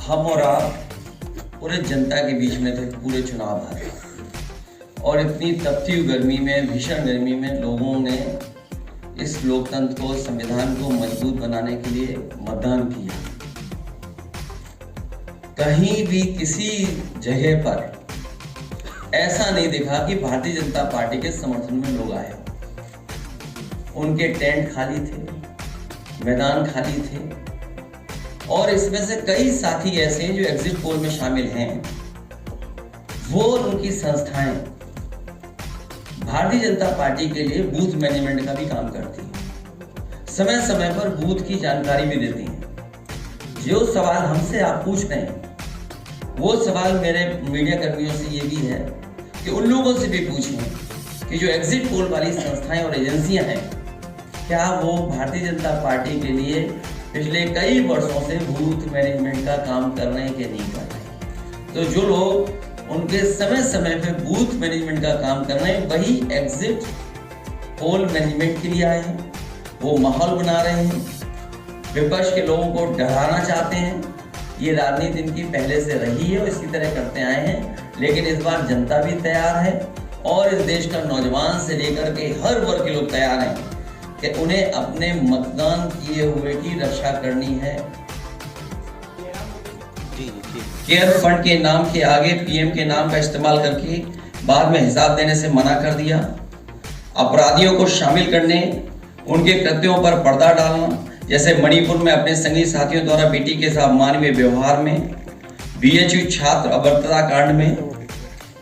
हम और आप पूरे जनता के बीच में थे पूरे चुनाव भर, और इतनी तपती हुई गर्मी में, भीषण गर्मी में लोगों ने इस लोकतंत्र को, संविधान को मजबूत बनाने के लिए मतदान किया। कहीं भी किसी जगह पर ऐसा नहीं दिखा कि भारतीय जनता पार्टी के समर्थन में लोग आए। उनके टेंट खाली थे, मैदान खाली थे, और इसमें से कई साथी ऐसे हैं जो एग्जिट पोल में शामिल हैं। वो और उनकी संस्थाएं भारतीय जनता पार्टी के लिए बूथ मैनेजमेंट का भी काम करती हैं, समय समय पर बूथ की जानकारी भी देती हैं। जो सवाल हमसे आप पूछ रहे हैं, वो सवाल मेरे मीडिया कर्मियों से ये भी है कि उन लोगों से भी पूछें कि जो एग्जिट पोल वाली संस्थाएं और एजेंसियां हैं, क्या वो भारतीय जनता पार्टी के लिए पिछले कई वर्षों से बूथ मैनेजमेंट का काम कर रहे हैं कि नहीं कर रहे। तो जो लोग उनके समय समय पे बूथ मैनेजमेंट का काम कर रहे हैं, वही एग्जिट पोल मैनेजमेंट के लिए आए हैं। वो माहौल बना रहे हैं, विपक्ष के लोगों को डराना चाहते हैं। ये राजनीति इनकी पहले से रही है और इसी तरह करते आए हैं, लेकिन इस बार जनता भी तैयार है और इस देश का नौजवान से लेकर के हर वर्ग के लोग तैयार हैं कि उन्हें अपने मतदान किए हुए की रक्षा करनी है। केयर फंड के नाम के आगे पीएम के नाम का इस्तेमाल करके बाद में हिसाब देने से मना कर दिया। अपराधियों को शामिल करने, उनके कृत्यों पर पर्दा डालना, जैसे मणिपुर में अपने संगी साथियों द्वारा बेटी के साथ मानवीय व्यवहार में, बीएचयू छात्र अभद्रता कांड में,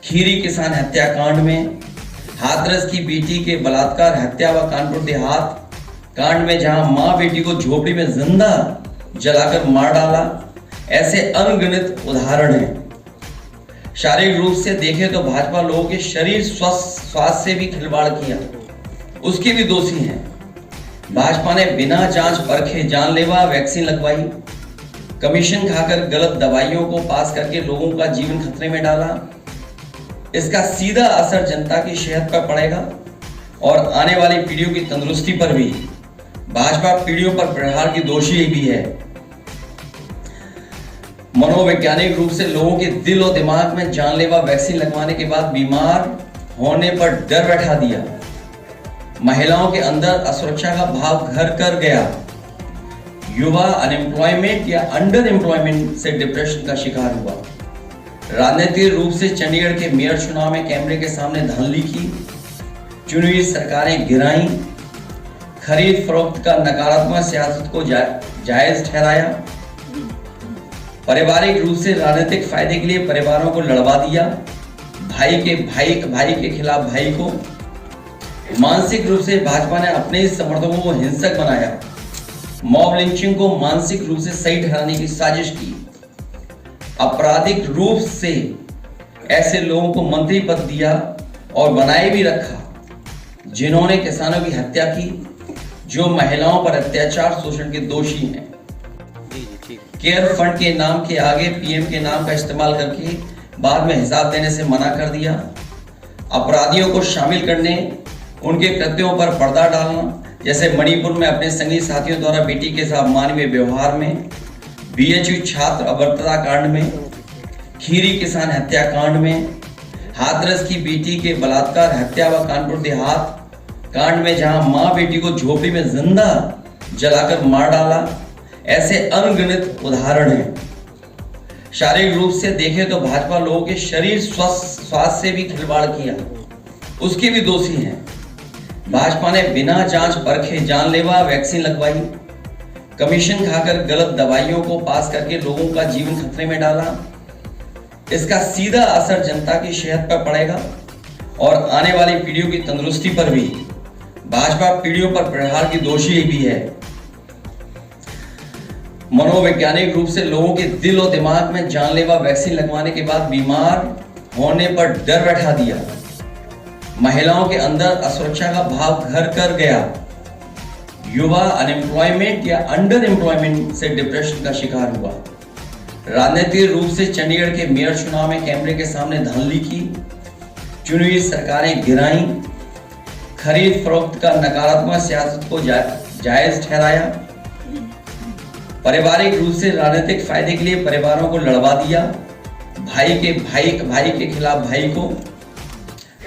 खीरी किसान हत्याकांड में, हाथरस की बेटी के बलात्कार, हत्या व कानपुर देहात कांड में जहां मां बेटी को झोपड़ी में जिंदा जलाकर मार डाला, ऐसे अनगिनत उदाहरण हैं। शारीरिक रूप से देखें तो भाजपा लोगों के शरीर स्वास्थ्य से भी खिलवाड़ किया, उसके भी दोषी हैं। भाजपा ने बिना जांच परखे जानलेवा वैक्सीन लगवाई, कमीशन खाकर गलत दवाइयों को पास करके लोगों का जीवन खतरे में डाला। इसका सीधा असर जनता की सेहत पर पड़ेगा और आने वाली पीढ़ियों की तंदुरुस्ती पर भी। भाजपा पीढ़ियों पर प्रहार की दोषी भी है। मनोवैज्ञानिक रूप से लोगों के दिल और दिमाग में जानलेवा वैक्सीन लगवाने के बाद बीमार होने पर डर बैठा दिया। महिलाओं के अंदर असुरक्षा का भाव घर कर गया। युवा अनएम्प्लॉयमेंट या अंडर एम्प्लॉयमेंट से डिप्रेशन का शिकार हुआ। राजनीतिक रूप से चंडीगढ़ के मेयर चुनाव में कैमरे के सामने धांधली की, चुनी हुई सरकारें गिराई, खरीद फरोख्त का नकारात्मक सियासत को जायज ठहराया, पारिवारिक रूप से राजनीतिक फायदे के लिए परिवारों को लड़वा दिया, भाई के खिलाफ भाई को। मानसिक रूप से भाजपा ने अपने ही समर्थकों को हिंसक बनाया, मॉब लिंचिंग को मानसिक रूप से सही ठहराने की साजिश की, आपराधिक रूप से ऐसे लोगों को मंत्री पद दिया और बनाए भी रखा जिन्होंने किसानों की हत्या की, जो महिलाओं पर अत्याचार शोषण के दोषी हैं। केयर फंड के नाम के आगे पीएम के नाम का इस्तेमाल करके बाद में हिसाब देने से मना कर दिया। अपराधियों को शामिल करने, उनके कृत्यों पर पर्दा डालना, जैसे मणिपुर में अपने संगी साथियों द्वारा बेटी के साथ मानवीय व्यवहार में, बीएचयू छात्र अभद्रता कांड में, खीरी किसान हत्याकांड में, हाथरस की बेटी के बलात्कार, हत्या व कानपुर देहात कांड में जहां मां बेटी को झोपड़ी में जिंदा जलाकर मार डाला, ऐसे अनगिनत उदाहरण हैं। शारीरिक रूप से देखें तो भाजपा लोगों के शरीर स्वास्थ्य से भी खिलवाड़ किया, उसके भी दोषी हैं। भाजपा ने बिना जांच परखे जानलेवा वैक्सीन लगवाई, कमीशन खाकर गलत दवाइयों को पास करके लोगों का जीवन खतरे में डाला। इसका सीधा असर जनता की सेहत पर पड़ेगा और आने वाली पीढ़ियों की तंदुरुस्ती पर भी। भाजपा पीढ़ियों पर प्रहार की दोषी भी है। मनोवैज्ञानिक रूप से लोगों के दिल और दिमाग में जानलेवा वैक्सीन लगवाने के बाद बीमार होने पर डर बैठा दिया। महिलाओं के अंदर असुरक्षा का भाव घर कर गया। युवा अनएम्प्लॉयमेंट या अंडर एम्प्लॉयमेंट से डिप्रेशन का शिकार हुआ। राजनीतिक रूप से चंडीगढ़ के मेयर चुनाव में कैमरे के सामने धांधली की, चुनी हुई सरकारें गिराई, खरीद फरोख्त का नकारात्मक सियासत को जायज ठहराया, पारिवारिक रूप से राजनीतिक फायदे के लिए परिवारों को लड़वा दिया, भाई के खिलाफ भाई को।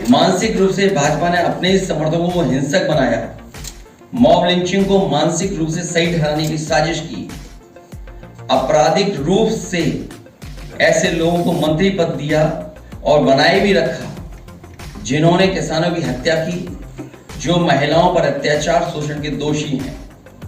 मानसिक रूप से भाजपा ने अपने ही समर्थकों को हिंसक बनाया, मॉब लिंचिंग को मानसिक रूप से सही ठहराने की साजिश की, आपराधिक रूप से ऐसे लोगों को मंत्री पद दिया और बनाए भी रखा जिन्होंने किसानों की हत्या की, जो महिलाओं पर अत्याचार शोषण के दोषी हैं।